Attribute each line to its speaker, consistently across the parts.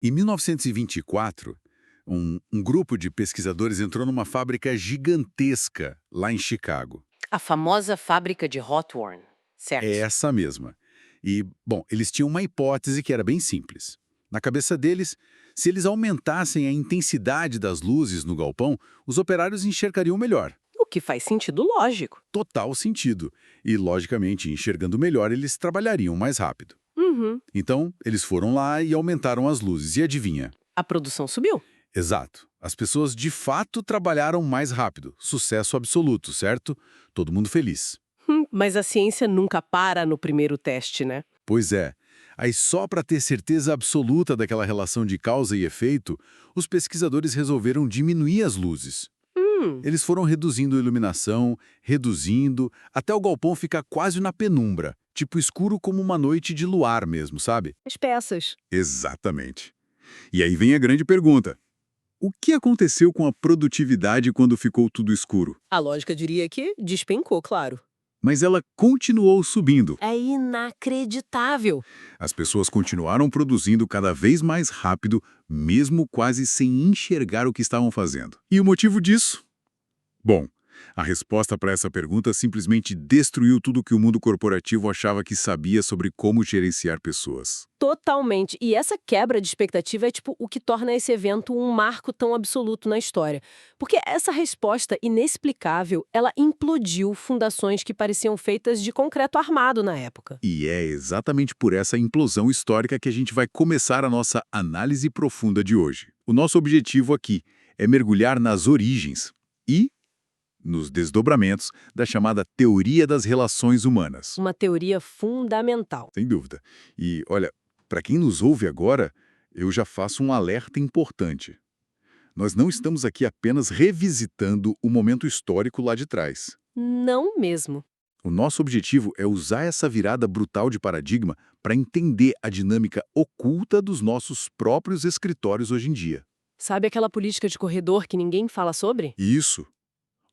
Speaker 1: Em 1924, um grupo de pesquisadores entrou numa fábrica gigantesca lá em Chicago.
Speaker 2: A famosa fábrica de Hawthorne,
Speaker 1: É
Speaker 2: certo?
Speaker 1: essa mesma. E, bom, eles tinham uma hipótese que era bem simples. Na cabeça deles, se eles aumentassem a intensidade das luzes no galpão, os operários enxergariam melhor.
Speaker 2: O que faz sentido lógico.
Speaker 1: Total sentido. E, logicamente, enxergando melhor, eles trabalhariam mais rápido.
Speaker 2: Uhum.
Speaker 1: Então, eles foram lá e aumentaram as luzes. E adivinha?
Speaker 2: A produção subiu.
Speaker 1: Exato. As pessoas de fato trabalharam mais rápido. Sucesso absoluto, certo? Todo mundo feliz.
Speaker 2: Mas a ciência nunca para no primeiro teste, né?
Speaker 1: Pois é. Aí, só para ter certeza absoluta daquela relação de causa e efeito, os pesquisadores resolveram diminuir as luzes.
Speaker 2: Hum,
Speaker 1: Eles foram reduzindo a iluminação, reduzindo, até o galpão ficar quase na penumbra, tipo escuro como uma noite de luar mesmo, sabe?
Speaker 2: as peças.
Speaker 1: Exatamente. E aí vem a grande pergunta. O que aconteceu com a produtividade quando ficou tudo escuro?
Speaker 2: A lógica diria que despencou, claro.
Speaker 1: Mas ela continuou subindo.
Speaker 2: É inacreditável.
Speaker 1: As pessoas continuaram produzindo cada vez mais rápido, mesmo quase sem enxergar o que estavam fazendo. E o motivo disso? Bom, a resposta para essa pergunta simplesmente destruiu tudo que o mundo corporativo achava que sabia sobre como gerenciar pessoas.
Speaker 2: Totalmente. E essa quebra de expectativa é tipo o que torna esse evento um marco tão absoluto na história. Porque essa resposta inexplicável, ela implodiu fundações que pareciam feitas de concreto armado na época.
Speaker 1: E é exatamente por essa implosão histórica que a gente vai começar a nossa análise profunda de hoje. O nosso objetivo aqui é mergulhar nas origens e nos desdobramentos da chamada teoria das relações humanas.
Speaker 2: Uma teoria fundamental.
Speaker 1: Sem dúvida. E, olha, para quem nos ouve agora, eu já faço um alerta importante. Nós não estamos aqui apenas revisitando o momento histórico lá de trás.
Speaker 2: Não mesmo.
Speaker 1: O nosso objetivo é usar essa virada brutal de paradigma para entender a dinâmica oculta dos nossos próprios escritórios hoje em dia.
Speaker 2: Sabe aquela política de corredor que ninguém fala sobre?
Speaker 1: Isso.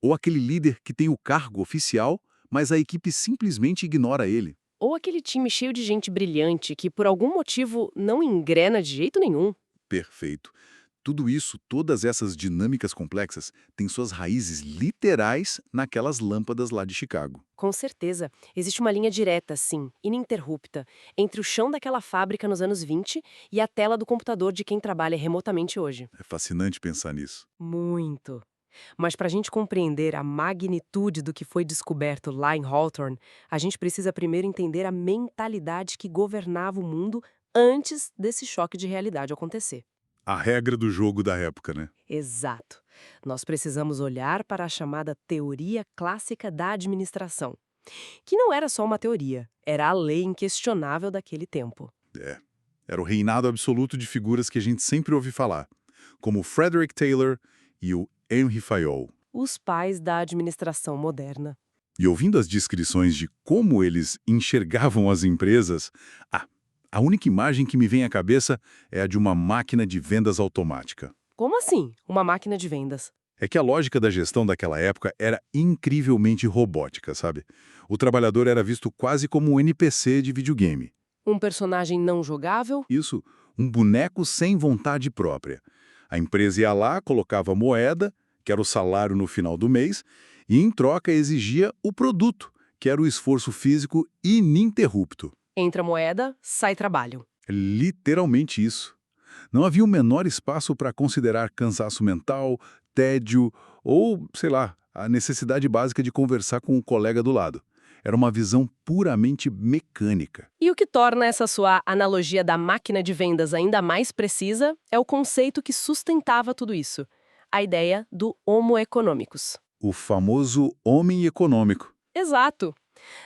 Speaker 1: Ou aquele líder que tem o cargo oficial, mas a equipe simplesmente ignora ele.
Speaker 2: Ou aquele time cheio de gente brilhante que por algum motivo não engrena de jeito nenhum?
Speaker 1: Perfeito. Tudo isso, todas essas dinâmicas complexas, têm suas raízes literais naquelas lâmpadas lá de Chicago.
Speaker 2: Com certeza. Existe uma linha direta, sim, ininterrupta, entre o chão daquela fábrica nos anos 20 e a tela do computador de quem trabalha remotamente hoje.
Speaker 1: É fascinante pensar nisso.
Speaker 2: Muito. Mas para a gente compreender a magnitude do que foi descoberto lá em Hawthorne, a gente precisa primeiro entender a mentalidade que governava o mundo antes desse choque de realidade acontecer.
Speaker 1: A regra do jogo da época, né?
Speaker 2: Exato. Nós precisamos olhar para a chamada teoria clássica da administração, que não era só uma teoria, era a lei inquestionável daquele tempo.
Speaker 1: É. Era o reinado absoluto de figuras que a gente sempre ouve falar, como Frederick Taylor e o Henry Fayol.
Speaker 2: Os pais da administração moderna.
Speaker 1: E ouvindo as descrições de como eles enxergavam as empresas, a única imagem que me vem à cabeça é a de uma máquina de vendas automática.
Speaker 2: Como assim? Uma máquina de vendas?
Speaker 1: É que a lógica da gestão daquela época era incrivelmente robótica, sabe? O trabalhador era visto quase como um NPC de videogame.
Speaker 2: Um personagem não jogável?
Speaker 1: Isso, um boneco sem vontade própria. A empresa ia lá, colocava moeda, que era o salário no final do mês, e em troca exigia o produto, que era o esforço físico ininterrupto.
Speaker 2: Entra moeda, sai trabalho.
Speaker 1: Literalmente isso. Não havia o menor espaço para considerar cansaço mental, tédio ou, sei lá, a necessidade básica de conversar com o colega do lado. Era uma visão puramente mecânica.
Speaker 2: E o que torna essa sua analogia da máquina de vendas ainda mais precisa é o conceito que sustentava tudo isso. A ideia do homo economicus.
Speaker 1: O famoso homem econômico.
Speaker 2: Exato.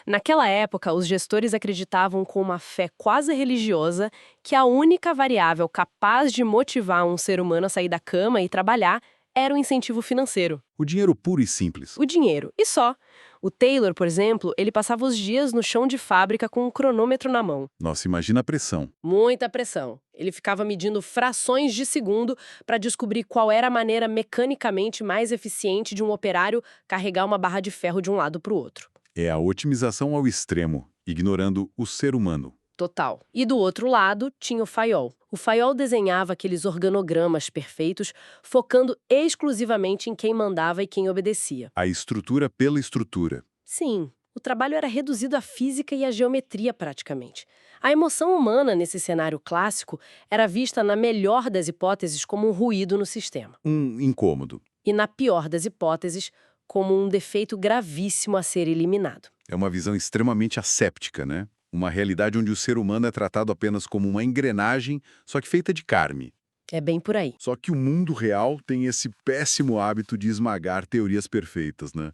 Speaker 2: Naquela época, os gestores acreditavam com uma fé quase religiosa que a única variável capaz de motivar um ser humano a sair da cama e trabalhar era o incentivo financeiro,
Speaker 1: O dinheiro puro e simples.
Speaker 2: o dinheiro, e só. O Taylor, por exemplo, ele passava os dias no chão de fábrica com um cronômetro na mão.
Speaker 1: Nossa, imagina a pressão.
Speaker 2: Muita pressão. Ele ficava medindo frações de segundo para descobrir qual era a maneira mecanicamente mais eficiente de um operário carregar uma barra de ferro de um lado para o outro.
Speaker 1: É a otimização ao extremo, ignorando o ser humano.
Speaker 2: Total. E do outro lado tinha o Fayol. O Fayol desenhava aqueles organogramas perfeitos, focando exclusivamente em quem mandava e quem obedecia.
Speaker 1: A estrutura pela estrutura.
Speaker 2: Sim, o trabalho era reduzido à física e à geometria praticamente. A emoção humana nesse cenário clássico era vista na melhor das hipóteses como um ruído no sistema.
Speaker 1: Um incômodo.
Speaker 2: E na pior das hipóteses, como um defeito gravíssimo a ser eliminado.
Speaker 1: É uma visão extremamente asséptica, né? Uma realidade onde o ser humano é tratado apenas como uma engrenagem, só que feita de carne.
Speaker 2: É bem por aí.
Speaker 1: Só que o mundo real tem esse péssimo hábito de esmagar teorias perfeitas, né?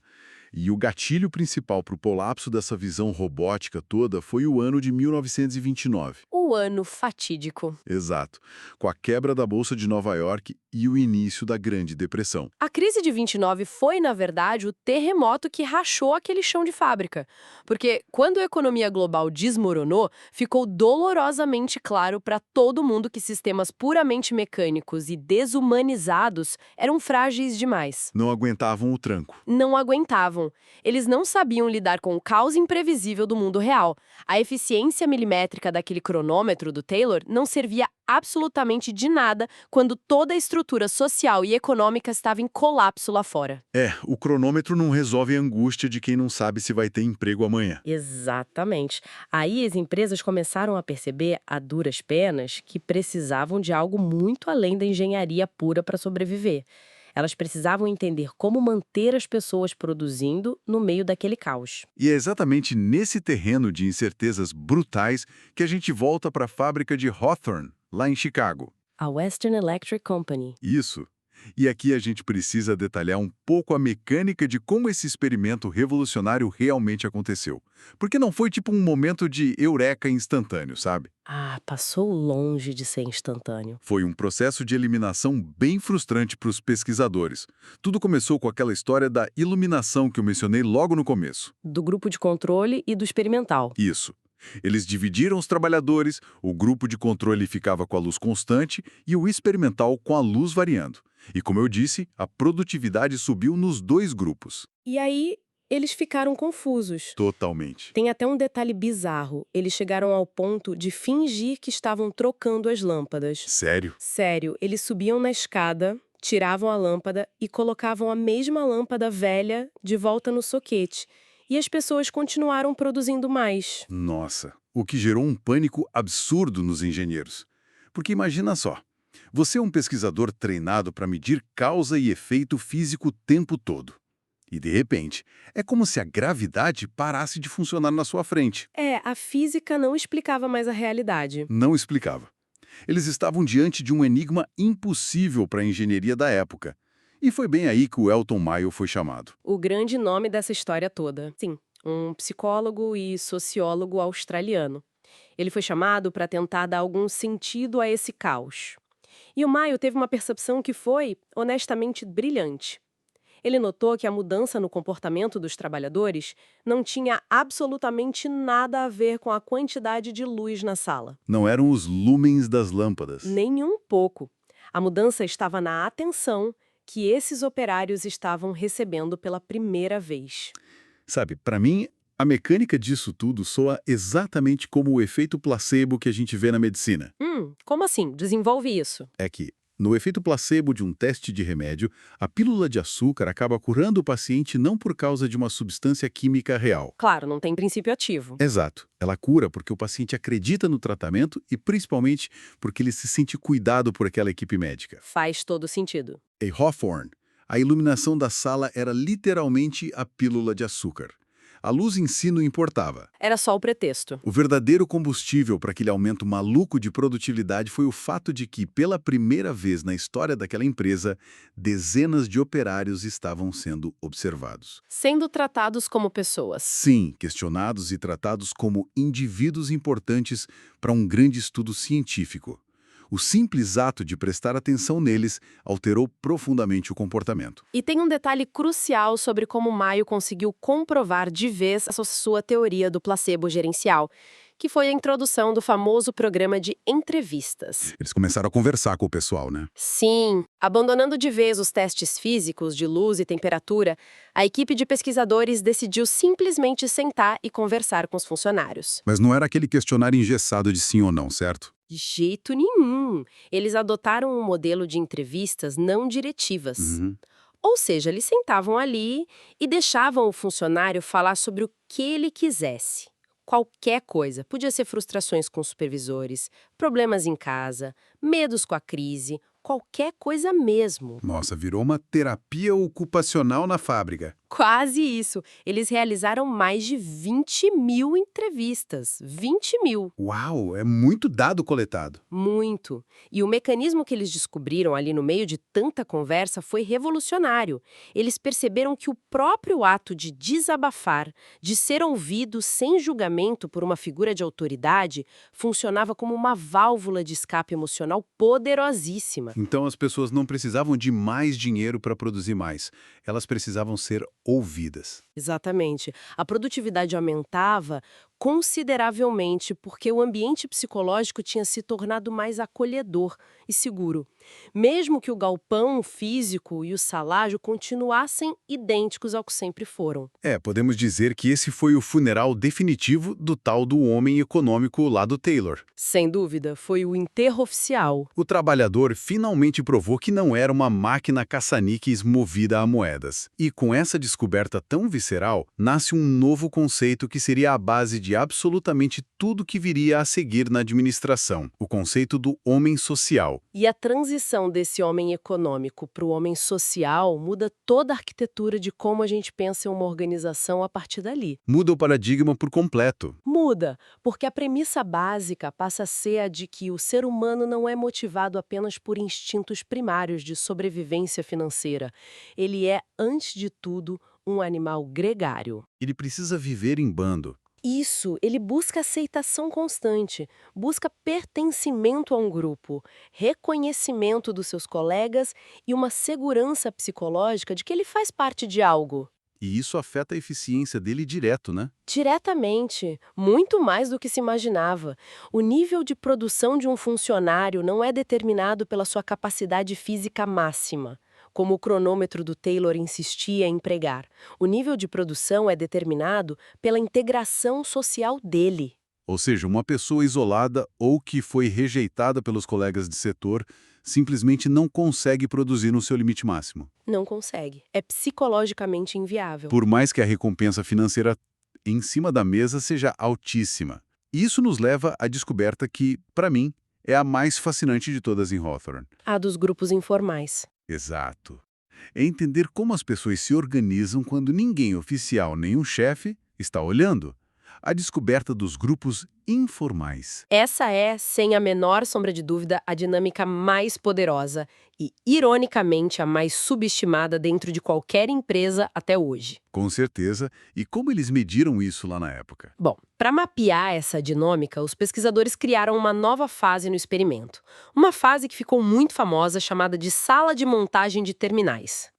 Speaker 1: E o gatilho principal para o colapso dessa visão robótica toda foi o ano de 1929.
Speaker 2: O ano fatídico.
Speaker 1: Exato. Com a quebra da Bolsa de Nova York e o início da Grande Depressão.
Speaker 2: A crise de 29 foi, na verdade, o terremoto que rachou aquele chão de fábrica. Porque quando a economia global desmoronou, ficou dolorosamente claro para todo mundo que sistemas puramente mecânicos e desumanizados eram frágeis demais.
Speaker 1: Não aguentavam o tranco.
Speaker 2: Não aguentavam. Eles não sabiam lidar com o caos imprevisível do mundo real. A eficiência milimétrica daquele cronômetro do Taylor não servia absolutamente de nada quando toda a estrutura social e econômica estava em colapso lá fora.
Speaker 1: O cronômetro não resolve a angústia de quem não sabe se vai ter emprego amanhã.
Speaker 2: Exatamente. Aí as empresas começaram a perceber, a duras penas, que precisavam de algo muito além da engenharia pura para sobreviver. Elas precisavam entender como manter as pessoas produzindo no meio daquele caos.
Speaker 1: E é exatamente nesse terreno de incertezas brutais que a gente volta para a fábrica de Hawthorne, lá em Chicago.
Speaker 2: A Western Electric Company.
Speaker 1: Isso. E aqui a gente precisa detalhar um pouco a mecânica de como esse experimento revolucionário realmente aconteceu. Porque não foi tipo um momento de eureka instantâneo, sabe?
Speaker 2: Passou longe de ser instantâneo.
Speaker 1: Foi um processo de eliminação bem frustrante para os pesquisadores. Tudo começou com aquela história da iluminação que eu mencionei logo no começo.
Speaker 2: Do grupo de controle e do experimental.
Speaker 1: Isso. Eles dividiram os trabalhadores, o grupo de controle ficava com a luz constante e o experimental com a luz variando. E como eu disse, a produtividade subiu nos dois grupos.
Speaker 2: E aí, eles ficaram confusos.
Speaker 1: Totalmente.
Speaker 2: Tem até um detalhe bizarro. Eles chegaram ao ponto de fingir que estavam trocando as lâmpadas.
Speaker 1: Sério?
Speaker 2: Sério, eles subiam na escada, tiravam a lâmpada e colocavam a mesma lâmpada velha de volta no soquete. E as pessoas continuaram produzindo mais.
Speaker 1: Nossa, o que gerou um pânico absurdo nos engenheiros. Porque imagina só, você é um pesquisador treinado para medir causa e efeito físico o tempo todo. E, de repente, é como se a gravidade parasse de funcionar na sua frente.
Speaker 2: A física não explicava mais a realidade.
Speaker 1: Não explicava. Eles estavam diante de um enigma impossível para a engenharia da época. E foi bem aí que o Elton Mayo foi chamado.
Speaker 2: O grande nome dessa história toda. Sim, um psicólogo e sociólogo australiano. Ele foi chamado para tentar dar algum sentido a esse caos. E o Mayo teve uma percepção que foi, honestamente, brilhante. Ele notou que a mudança no comportamento dos trabalhadores não tinha absolutamente nada a ver com a quantidade de luz na sala.
Speaker 1: Não eram os lumens das lâmpadas.
Speaker 2: Nem um pouco. A mudança estava na atenção que esses operários estavam recebendo pela primeira vez.
Speaker 1: Sabe, para mim, a mecânica disso tudo soa exatamente como o efeito placebo que a gente vê na medicina.
Speaker 2: Como assim? Desenvolve isso.
Speaker 1: É que, no efeito placebo de um teste de remédio, a pílula de açúcar acaba curando o paciente não por causa de uma substância química real.
Speaker 2: Claro, não tem princípio ativo.
Speaker 1: Exato. Ela cura porque o paciente acredita no tratamento e principalmente porque ele se sente cuidado por aquela equipe médica.
Speaker 2: Faz todo sentido.
Speaker 1: Em Hawthorne, a iluminação da sala era literalmente a pílula de açúcar. A luz em si não importava.
Speaker 2: Era só o pretexto.
Speaker 1: O verdadeiro combustível para aquele aumento maluco de produtividade foi o fato de que, pela primeira vez na história daquela empresa, dezenas de operários estavam sendo observados.
Speaker 2: Sendo tratados como pessoas.
Speaker 1: Sim, questionados e tratados como indivíduos importantes para um grande estudo científico. O simples ato de prestar atenção neles alterou profundamente o comportamento.
Speaker 2: E tem um detalhe crucial sobre como Mayo conseguiu comprovar de vez essa sua teoria do placebo gerencial, que foi a introdução do famoso programa de entrevistas.
Speaker 1: Eles começaram a conversar com o pessoal, né?
Speaker 2: Sim, abandonando de vez os testes físicos de luz e temperatura, a equipe de pesquisadores decidiu simplesmente sentar e conversar com os funcionários.
Speaker 1: Mas não era aquele questionário engessado de sim ou não, certo?
Speaker 2: De jeito nenhum. Eles adotaram um modelo de entrevistas não diretivas.
Speaker 1: Uhum.
Speaker 2: Ou seja, eles sentavam ali e deixavam o funcionário falar sobre o que ele quisesse. Qualquer coisa. Podia ser frustrações com supervisores, problemas em casa, medos com a crise, qualquer coisa mesmo.
Speaker 1: Nossa, virou uma terapia ocupacional na fábrica.
Speaker 2: Quase isso. Eles realizaram mais de 20 mil entrevistas. 20 mil.
Speaker 1: Uau, é muito dado coletado.
Speaker 2: Muito. E o mecanismo que eles descobriram ali no meio de tanta conversa foi revolucionário. Eles perceberam que o próprio ato de desabafar, de ser ouvido sem julgamento por uma figura de autoridade, funcionava como uma válvula de escape emocional poderosíssima.
Speaker 1: Então as pessoas não precisavam de mais dinheiro para produzir mais. Elas precisavam ser ouvidas.
Speaker 2: Exatamente. A produtividade aumentava consideravelmente porque o ambiente psicológico tinha se tornado mais acolhedor e seguro. Mesmo que o galpão físico e o salário continuassem idênticos ao que sempre foram.
Speaker 1: Podemos dizer que esse foi o funeral definitivo do tal do homem econômico lá do Taylor.
Speaker 2: Sem dúvida, foi o enterro oficial.
Speaker 1: O trabalhador finalmente provou que não era uma máquina caça-níqueis movida a moedas. E com essa descoberta tão visceral, nasce um novo conceito que seria a base de absolutamente tudo que viria a seguir na administração, o conceito do homem social.
Speaker 2: E a transição desse homem econômico para o homem social muda toda a arquitetura de como a gente pensa em uma organização a partir dali.
Speaker 1: Muda o paradigma por completo.
Speaker 2: Muda, porque a premissa básica passa a ser a de que o ser humano não é motivado apenas por instintos primários de sobrevivência financeira. Ele é, antes de tudo, um animal gregário.
Speaker 1: Ele precisa viver em bando.
Speaker 2: Isso, ele busca aceitação constante, busca pertencimento a um grupo, reconhecimento dos seus colegas e uma segurança psicológica de que ele faz parte de algo.
Speaker 1: E isso afeta a eficiência dele direto, né?
Speaker 2: Diretamente, muito mais do que se imaginava. O nível de produção de um funcionário não é determinado pela sua capacidade física máxima, como o cronômetro do Taylor insistia em pregar. O nível de produção é determinado pela integração social dele.
Speaker 1: Ou seja, uma pessoa isolada ou que foi rejeitada pelos colegas de setor simplesmente não consegue produzir no seu limite máximo.
Speaker 2: Não consegue. É psicologicamente inviável.
Speaker 1: Por mais que a recompensa financeira em cima da mesa seja altíssima. Isso nos leva à descoberta que, para mim, é a mais fascinante de todas em Hawthorne.
Speaker 2: A dos grupos informais.
Speaker 1: Exato. É entender como as pessoas se organizam quando ninguém oficial nem um chefe está olhando. A descoberta dos grupos informais.
Speaker 2: Essa é, sem a menor sombra de dúvida, a dinâmica mais poderosa e, ironicamente, a mais subestimada dentro de qualquer empresa até hoje.
Speaker 1: Com certeza. E como eles mediram isso lá na época?
Speaker 2: Bom, para mapear essa dinâmica, os pesquisadores criaram uma nova fase no experimento. Uma fase que ficou muito famosa, chamada de sala de montagem de terminais.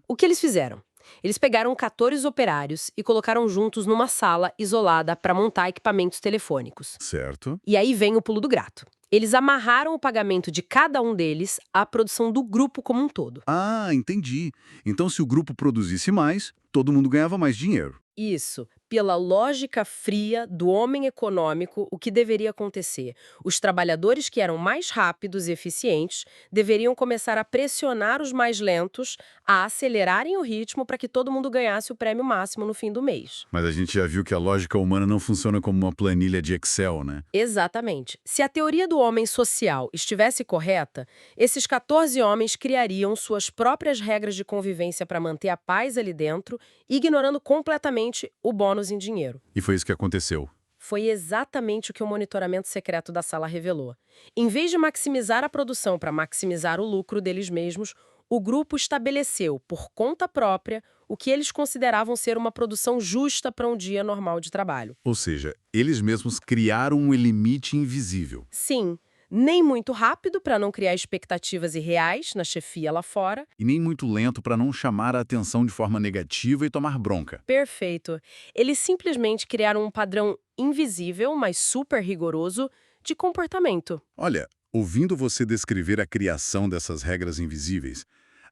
Speaker 2: O que eles fizeram? Eles pegaram 14 operários e colocaram juntos numa sala isolada para montar equipamentos telefônicos.
Speaker 1: Certo.
Speaker 2: E aí vem o pulo do gato. Eles amarraram o pagamento de cada um deles à produção do grupo como um todo.
Speaker 1: Ah, entendi. Então, se o grupo produzisse mais, todo mundo ganhava mais dinheiro.
Speaker 2: Isso. Pela lógica fria do homem econômico, o que deveria acontecer? Os trabalhadores que eram mais rápidos e eficientes deveriam começar a pressionar os mais lentos, a acelerarem o ritmo para que todo mundo ganhasse o prêmio máximo no fim do mês.
Speaker 1: Mas a gente já viu que a lógica humana não funciona como uma planilha de Excel, né?
Speaker 2: Exatamente. Se a teoria do homem social estivesse correta, esses 14 homens criariam suas próprias regras de convivência para manter a paz ali dentro, ignorando completamente o bônus em dinheiro.
Speaker 1: E foi isso que aconteceu.
Speaker 2: Foi exatamente o que o monitoramento secreto da sala revelou. Em vez de maximizar a produção para maximizar o lucro deles mesmos, o grupo estabeleceu, por conta própria, o que eles consideravam ser uma produção justa para um dia normal de trabalho.
Speaker 1: Ou seja, eles mesmos criaram um limite invisível.
Speaker 2: Sim, Nem muito rápido para não criar expectativas irreais na chefia lá fora.
Speaker 1: E nem muito lento para não chamar a atenção de forma negativa e tomar bronca.
Speaker 2: Perfeito. Eles simplesmente criaram um padrão invisível, mas super rigoroso, de comportamento.
Speaker 1: Olha, ouvindo você descrever a criação dessas regras invisíveis,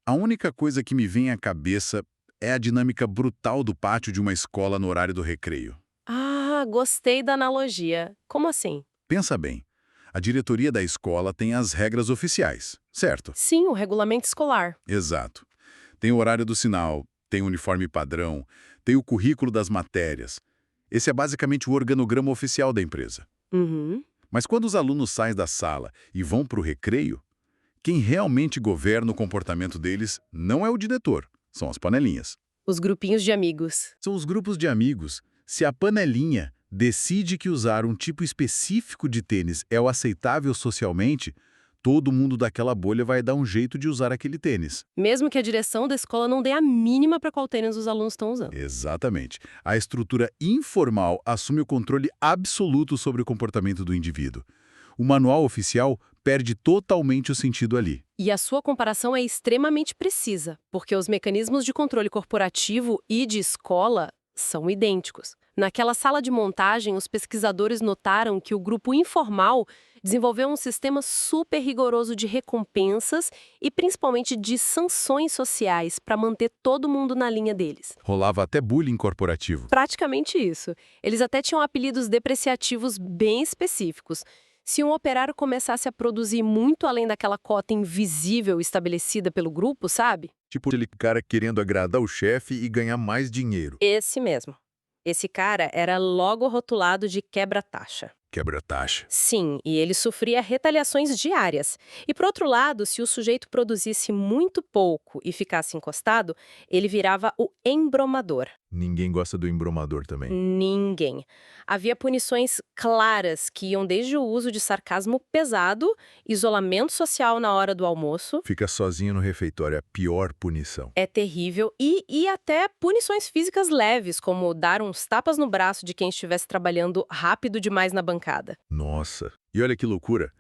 Speaker 1: a única coisa que me vem à cabeça é a dinâmica brutal do pátio de uma escola no horário do recreio.
Speaker 2: Ah, gostei da analogia. Como assim?
Speaker 1: Pensa bem, a diretoria da escola tem as regras oficiais, certo?
Speaker 2: Sim, o regulamento escolar.
Speaker 1: Exato. Tem o horário do sinal, tem o uniforme padrão, tem o currículo das matérias. Esse é basicamente o organograma oficial da empresa.
Speaker 2: Uhum.
Speaker 1: Mas quando os alunos saem da sala e vão para o recreio, quem realmente governa o comportamento deles não é o diretor, são as panelinhas.
Speaker 2: Os grupinhos de amigos.
Speaker 1: São os grupos de amigos. Se a panelinha decide que usar um tipo específico de tênis é o aceitável socialmente, todo mundo daquela bolha vai dar um jeito de usar aquele tênis.
Speaker 2: Mesmo que a direção da escola não dê a mínima para qual tênis os alunos estão usando.
Speaker 1: Exatamente. A estrutura informal assume o controle absoluto sobre o comportamento do indivíduo. O manual oficial perde totalmente o sentido ali.
Speaker 2: E a sua comparação é extremamente precisa, porque os mecanismos de controle corporativo e de escola são idênticos. Naquela sala de montagem, os pesquisadores notaram que o grupo informal desenvolveu um sistema super rigoroso de recompensas e principalmente de sanções sociais para manter todo mundo na linha deles.
Speaker 1: Rolava até bullying corporativo.
Speaker 2: Praticamente isso. Eles até tinham apelidos depreciativos bem específicos. Se um operário começasse a produzir muito além daquela cota invisível estabelecida pelo grupo, sabe?
Speaker 3: Tipo aquele cara querendo agradar o chefe e ganhar mais dinheiro.
Speaker 2: Esse mesmo. Esse cara era logo rotulado de quebra-taxa.
Speaker 1: Quebra-taxa.
Speaker 2: Sim, e ele sofria retaliações diárias. E, por outro lado, se o sujeito produzisse muito pouco e ficasse encostado, ele virava o embromador.
Speaker 3: Ninguém gosta do embromador também.
Speaker 2: Ninguém. Havia punições claras que iam desde o uso de sarcasmo pesado, isolamento social na hora do almoço.
Speaker 3: Fica sozinho no refeitório, é a pior punição.
Speaker 2: É terrível. E até punições físicas leves, como dar uns tapas no braço de quem estivesse trabalhando rápido demais na bancada.
Speaker 3: Nossa. E olha que loucura.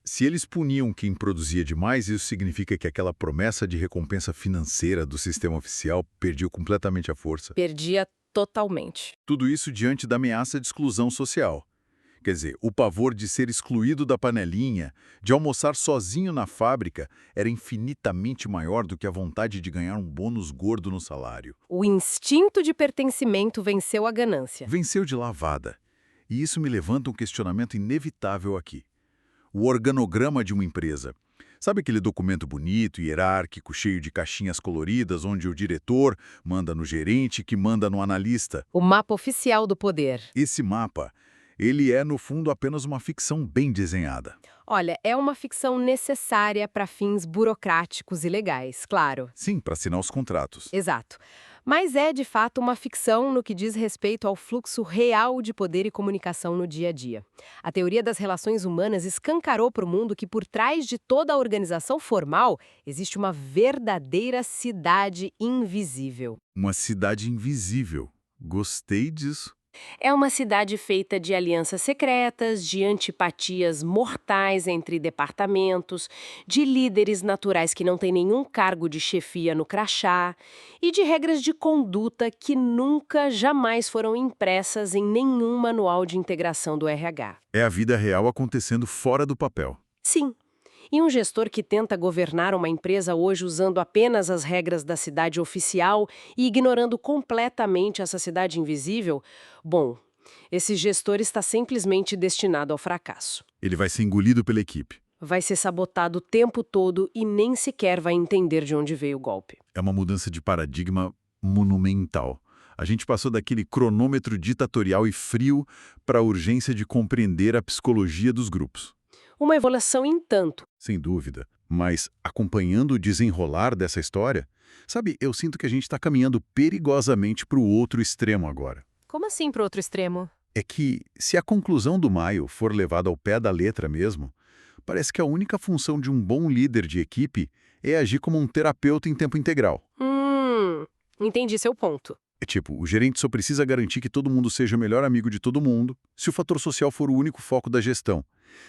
Speaker 3: Se eles puniam quem produzia demais, isso significa que aquela promessa de recompensa financeira do sistema oficial perdeu completamente a força.
Speaker 2: Perdia totalmente.
Speaker 1: Tudo isso diante da ameaça de exclusão social. Quer dizer, o pavor de ser excluído da panelinha, de almoçar sozinho na fábrica, era infinitamente maior do que a vontade de ganhar um bônus gordo no salário.
Speaker 2: O instinto de pertencimento venceu a ganância.
Speaker 1: Venceu de lavada. E isso me levanta um questionamento inevitável aqui. O organograma de uma empresa. Sabe aquele documento bonito, hierárquico, cheio de caixinhas coloridas, onde o diretor manda no gerente, que manda no analista?
Speaker 2: O mapa oficial do poder.
Speaker 1: Esse mapa, ele é, no fundo, apenas uma ficção bem desenhada.
Speaker 2: Olha, é uma ficção necessária para fins burocráticos e legais, claro.
Speaker 1: Sim, para assinar os contratos.
Speaker 2: Exato. Mas é, de fato, uma ficção no que diz respeito ao fluxo real de poder e comunicação no dia a dia. A teoria das relações humanas escancarou para o mundo que, por trás de toda a organização formal, existe uma verdadeira cidade invisível.
Speaker 1: Uma cidade invisível. Gostei disso.
Speaker 2: É uma cidade feita de alianças secretas, de antipatias mortais entre departamentos, de líderes naturais que não têm nenhum cargo de chefia no crachá e de regras de conduta que nunca, jamais foram impressas em nenhum manual de integração do RH.
Speaker 1: É a vida real acontecendo fora do papel.
Speaker 2: Sim. E um gestor que tenta governar uma empresa hoje usando apenas as regras da cidade oficial e ignorando completamente essa cidade invisível, bom, esse gestor está simplesmente destinado ao fracasso.
Speaker 1: Ele vai ser engolido pela equipe.
Speaker 2: Vai ser sabotado o tempo todo e nem sequer vai entender de onde veio o golpe.
Speaker 1: É uma mudança de paradigma monumental. A gente passou daquele cronômetro ditatorial e frio para a urgência de compreender a psicologia dos grupos.
Speaker 2: Uma evolução em tanto.
Speaker 1: Sem dúvida. Mas, acompanhando o desenrolar dessa história, sabe, eu sinto que a gente está caminhando perigosamente para o outro extremo agora.
Speaker 2: Como assim para o outro extremo?
Speaker 1: É que, se a conclusão do Maio for levada ao pé da letra mesmo, parece que a única função de um bom líder de equipe é agir como um terapeuta em tempo integral.
Speaker 2: Entendi seu ponto.
Speaker 3: É tipo, o gerente só precisa garantir que todo mundo seja o melhor amigo de todo mundo, se o fator social for o único foco da gestão.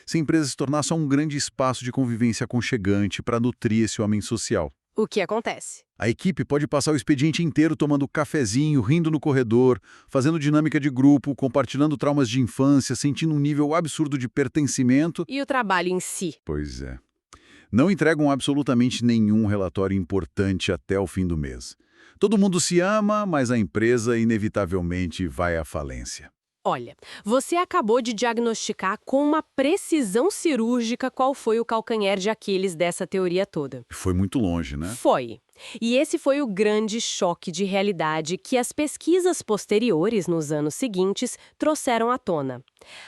Speaker 3: Se a empresa se tornar só um grande espaço de convivência aconchegante para nutrir esse homem social.
Speaker 2: O que acontece?
Speaker 3: A equipe pode passar o expediente inteiro tomando cafezinho, rindo no corredor, fazendo dinâmica de grupo, compartilhando traumas de infância, sentindo um nível absurdo de pertencimento.
Speaker 2: E o trabalho em si?
Speaker 3: Pois é. Não entregam absolutamente nenhum relatório importante até o fim do mês. Todo mundo se ama, mas a empresa inevitavelmente vai à falência.
Speaker 2: Olha, você acabou de diagnosticar com uma precisão cirúrgica qual foi o calcanhar de Aquiles dessa teoria toda.
Speaker 3: Foi muito longe, né?
Speaker 2: Foi. E esse foi o grande choque de realidade que as pesquisas posteriores, nos anos seguintes, trouxeram à tona.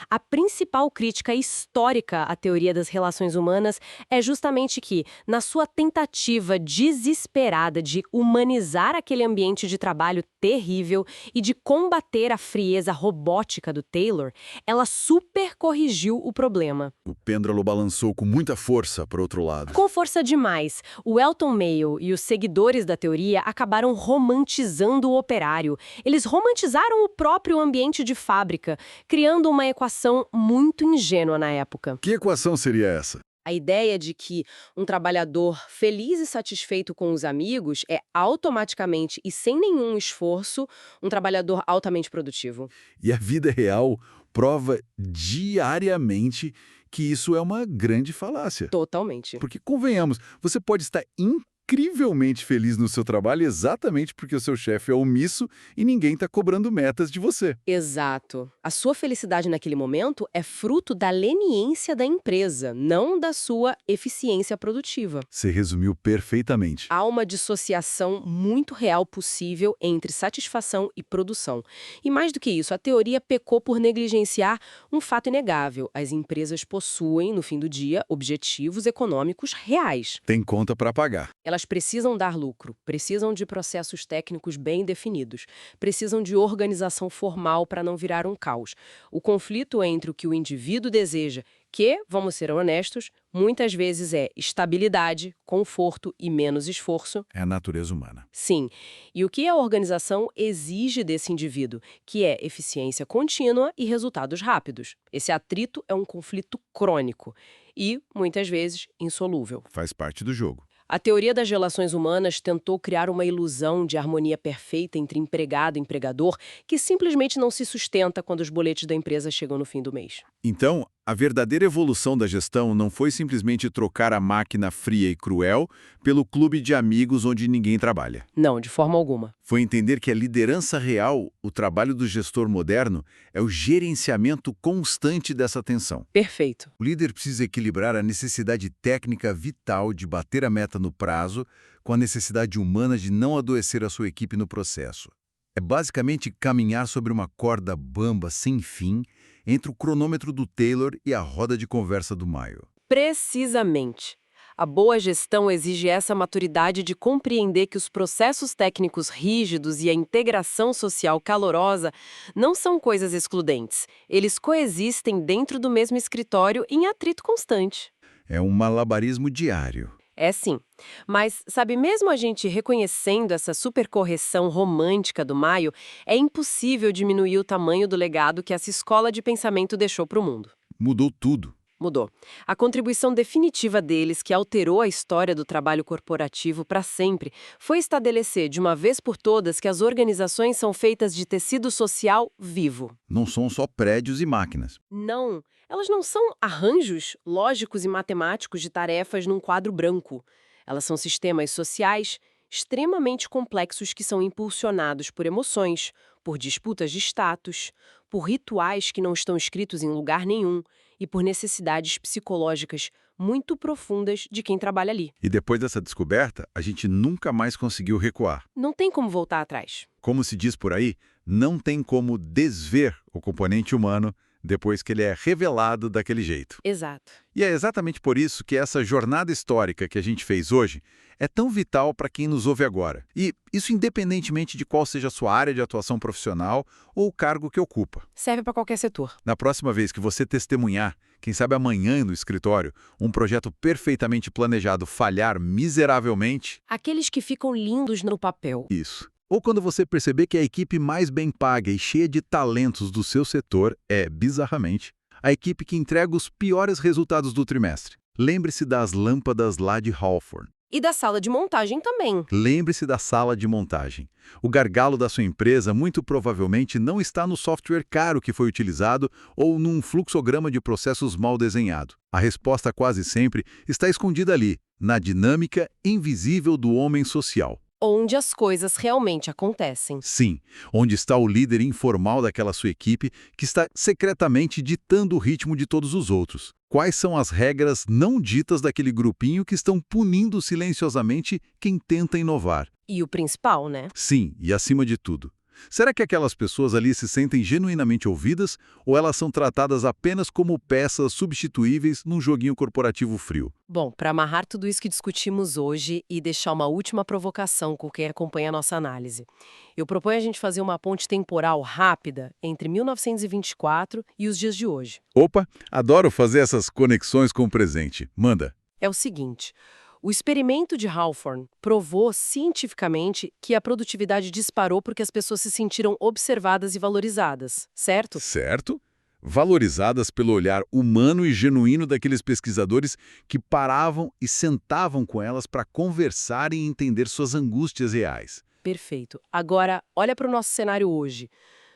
Speaker 2: A principal crítica histórica à teoria das relações humanas é justamente que, na sua tentativa desesperada de humanizar aquele ambiente de trabalho terrível e de combater a frieza robótica do Taylor, ela supercorrigiu o problema.
Speaker 3: O pêndulo balançou com muita força para o outro lado.
Speaker 2: Com força demais, o Elton Mayo e os seguidores da teoria acabaram romantizando o operário. Eles romantizaram o próprio ambiente de fábrica, criando uma equação muito ingênua na época.
Speaker 3: Que equação seria essa?
Speaker 2: A ideia de que um trabalhador feliz e satisfeito com os amigos é automaticamente e sem nenhum esforço um trabalhador altamente produtivo.
Speaker 3: E a vida real prova diariamente que isso é uma grande falácia.
Speaker 2: Totalmente.
Speaker 3: Porque, convenhamos, você pode estar incrivelmente feliz no seu trabalho exatamente porque o seu chefe é omisso e ninguém está cobrando metas de você.
Speaker 2: Exato. A sua felicidade naquele momento é fruto da leniência da empresa, não da sua eficiência produtiva.
Speaker 3: Você resumiu perfeitamente.
Speaker 2: Há uma dissociação muito real possível entre satisfação e produção. E mais do que isso, a teoria pecou por negligenciar um fato inegável. As empresas possuem, no fim do dia, objetivos econômicos reais.
Speaker 3: Tem conta para pagar.
Speaker 2: Elas precisam dar lucro, precisam de processos técnicos bem definidos, precisam de organização formal para não virar um caos. O conflito entre o que o indivíduo deseja, que, vamos ser honestos, muitas vezes é estabilidade, conforto e menos esforço.
Speaker 3: É a natureza humana.
Speaker 2: Sim. E o que a organização exige desse indivíduo, que é eficiência contínua e resultados rápidos. Esse atrito é um conflito crônico e, muitas vezes, insolúvel.
Speaker 3: Faz parte do jogo.
Speaker 2: A teoria das relações humanas tentou criar uma ilusão de harmonia perfeita entre empregado e empregador que simplesmente não se sustenta quando os boletos da empresa chegam no fim do mês.
Speaker 3: Então, a verdadeira evolução da gestão não foi simplesmente trocar a máquina fria e cruel pelo clube de amigos onde ninguém trabalha.
Speaker 2: Não, de forma alguma.
Speaker 3: Foi entender que a liderança real, o trabalho do gestor moderno, é o gerenciamento constante dessa tensão.
Speaker 2: Perfeito.
Speaker 3: O líder precisa equilibrar a necessidade técnica vital de bater a meta no prazo com a necessidade humana de não adoecer a sua equipe no processo. É basicamente caminhar sobre uma corda bamba sem fim entre o cronômetro do Taylor e a roda de conversa do Mayo.
Speaker 2: Precisamente. A boa gestão exige essa maturidade de compreender que os processos técnicos rígidos e a integração social calorosa não são coisas excludentes. Eles coexistem dentro do mesmo escritório em atrito constante.
Speaker 3: É um malabarismo diário.
Speaker 2: É sim. Mas, sabe, mesmo a gente reconhecendo essa supercorreção romântica do Maio, é impossível diminuir o tamanho do legado que essa escola de pensamento deixou para o mundo.
Speaker 3: Mudou tudo.
Speaker 2: Mudou. A contribuição definitiva deles, que alterou a história do trabalho corporativo para sempre, foi estabelecer de uma vez por todas que as organizações são feitas de tecido social vivo.
Speaker 3: Não são só prédios e máquinas.
Speaker 2: Não, elas não são arranjos lógicos e matemáticos de tarefas num quadro branco. Elas são sistemas sociais extremamente complexos que são impulsionados por emoções, por disputas de status, por rituais que não estão escritos em lugar nenhum e por necessidades psicológicas muito profundas de quem trabalha ali.
Speaker 3: E depois dessa descoberta, a gente nunca mais conseguiu recuar.
Speaker 2: Não tem como voltar atrás.
Speaker 3: Como se diz por aí, não tem como desver o componente humano depois que ele é revelado daquele jeito.
Speaker 2: Exato.
Speaker 3: E é exatamente por isso que essa jornada histórica que a gente fez hoje é tão vital para quem nos ouve agora. E isso independentemente de qual seja a sua área de atuação profissional ou o cargo que ocupa.
Speaker 2: Serve para qualquer setor.
Speaker 3: Na próxima vez que você testemunhar, quem sabe amanhã no escritório, um projeto perfeitamente planejado falhar miseravelmente...
Speaker 2: Aqueles que ficam lindos no papel.
Speaker 3: Isso. Ou quando você perceber que a equipe mais bem paga e cheia de talentos do seu setor é, bizarramente, a equipe que entrega os piores resultados do trimestre. Lembre-se das lâmpadas lá de Hawthorne.
Speaker 2: E da sala de montagem também.
Speaker 3: Lembre-se da sala de montagem. O gargalo da sua empresa muito provavelmente não está no software caro que foi utilizado ou num fluxograma de processos mal desenhado. A resposta quase sempre está escondida ali, na dinâmica invisível do homem social.
Speaker 2: Onde as coisas realmente acontecem.
Speaker 3: Sim, onde está o líder informal daquela sua equipe que está secretamente ditando o ritmo de todos os outros. Quais são as regras não ditas daquele grupinho que estão punindo silenciosamente quem tenta inovar?
Speaker 2: E o principal, né?
Speaker 3: Sim, e acima de tudo. Será que aquelas pessoas ali se sentem genuinamente ouvidas ou elas são tratadas apenas como peças substituíveis num joguinho corporativo frio?
Speaker 2: Bom, para amarrar tudo isso que discutimos hoje e deixar uma última provocação com quem acompanha a nossa análise, eu proponho a gente fazer uma ponte temporal rápida entre 1924 e os dias de hoje.
Speaker 3: Opa, adoro fazer essas conexões com o presente. Manda.
Speaker 2: É o seguinte: o experimento de Hawthorne provou cientificamente que a produtividade disparou porque as pessoas se sentiram observadas e valorizadas, certo?
Speaker 3: Certo? Valorizadas pelo olhar humano e genuíno daqueles pesquisadores que paravam e sentavam com elas para conversar e entender suas angústias reais.
Speaker 2: Perfeito. Agora, olha para o nosso cenário hoje.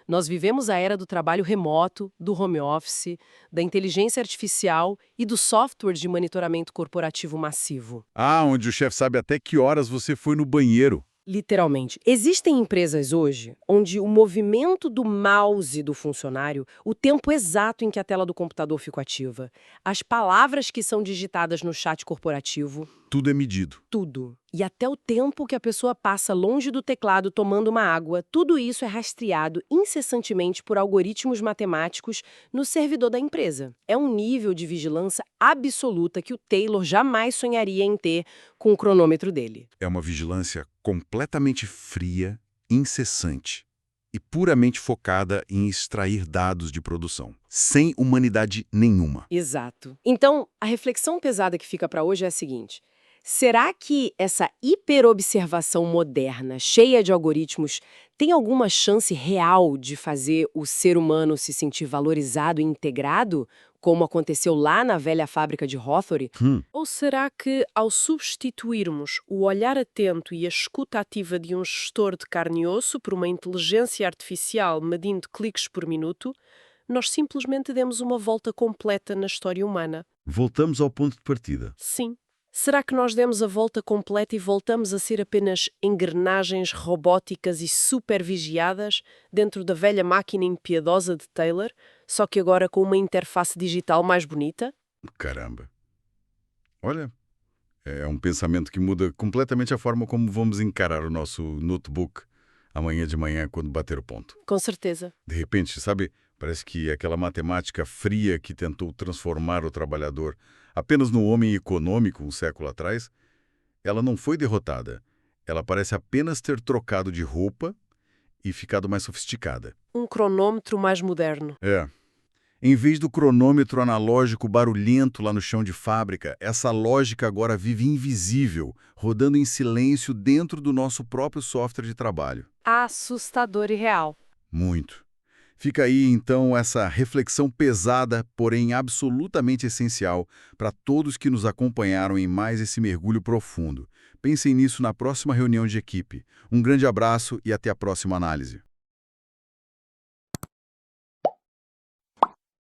Speaker 2: Nós vivemos a era do trabalho remoto, do home office, da inteligência artificial e do software de monitoramento corporativo massivo.
Speaker 3: Ah, onde o chefe sabe até que horas você foi no banheiro.
Speaker 2: Literalmente. Existem empresas hoje onde o movimento do mouse do funcionário, o tempo exato em que a tela do computador fica ativa, as palavras que são digitadas no chat corporativo,
Speaker 3: Tudo é medido.
Speaker 2: tudo. E até o tempo que a pessoa passa longe do teclado tomando uma água, tudo isso é rastreado incessantemente por algoritmos matemáticos no servidor da empresa. É um nível de vigilância absoluta que o Taylor jamais sonharia em ter com o cronômetro dele.
Speaker 3: É uma vigilância completamente fria, incessante e puramente focada em extrair dados de produção, sem humanidade nenhuma.
Speaker 2: Exato. Então, a reflexão pesada que fica para hoje é a seguinte: será que essa hiperobservação moderna, cheia de algoritmos, tem alguma chance real de fazer o ser humano se sentir valorizado e integrado, como aconteceu lá na velha fábrica de Hawthorne? Ou será que, ao substituirmos o olhar atento e a escuta ativa de um gestor de carne e osso por uma inteligência artificial medindo cliques por minuto, nós simplesmente demos uma volta completa na história humana?
Speaker 3: Voltamos ao ponto de partida.
Speaker 2: Sim. Será que nós demos a volta completa e voltamos a ser apenas engrenagens robóticas e supervigiadas dentro da velha máquina impiedosa de Taylor, só que agora com uma interface digital mais bonita?
Speaker 3: Caramba. Olha, é um pensamento que muda completamente a forma como vamos encarar o nosso notebook amanhã de manhã quando bater o ponto.
Speaker 2: Com certeza.
Speaker 3: De repente, sabe, parece que aquela matemática fria que tentou transformar o trabalhador apenas no homem econômico um século atrás, ela não foi derrotada. Ela parece apenas ter trocado de roupa e ficado mais sofisticada.
Speaker 2: Um cronômetro mais moderno.
Speaker 3: É. Em vez do cronômetro analógico barulhento lá no chão de fábrica, essa lógica agora vive invisível, rodando em silêncio dentro do nosso próprio software de trabalho.
Speaker 2: Assustador e real.
Speaker 3: Muito. Fica aí, então, essa reflexão pesada, porém absolutamente essencial para todos que nos acompanharam em mais esse mergulho profundo. Pensem nisso na próxima reunião de equipe. Um grande abraço e até a próxima análise.